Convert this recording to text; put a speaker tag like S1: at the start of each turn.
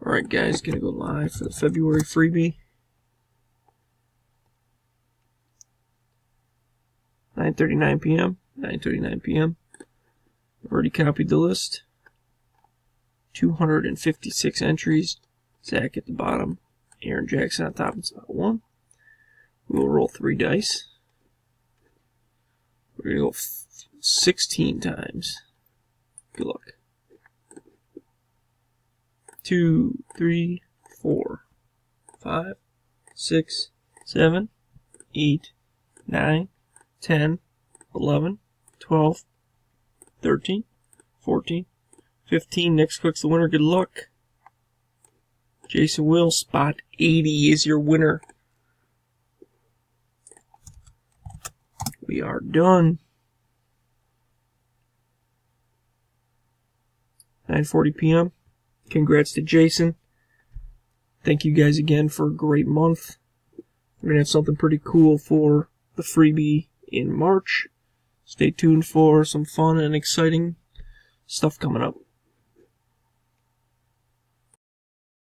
S1: Alright guys, gonna go live for the February freebie. 9:39 p.m. 9:39 p.m. I've already copied the list. 256 entries. Zach at the bottom. Aaron Jackson on top in spot 1. We will roll 3 dice. We're gonna go 16 times. Good luck. 2, 3, 4, 5, 6, 7, 8, 9, 10, 11, 12, 13, 14, 15. Next click's the winner. Good luck. Jason Will, spot 80 is your winner. We are done. 9:40 p.m. Congrats to Jason. Thank you guys again for a great month. We're going to have something pretty cool for the freebie in March. Stay tuned for some fun and exciting stuff coming up.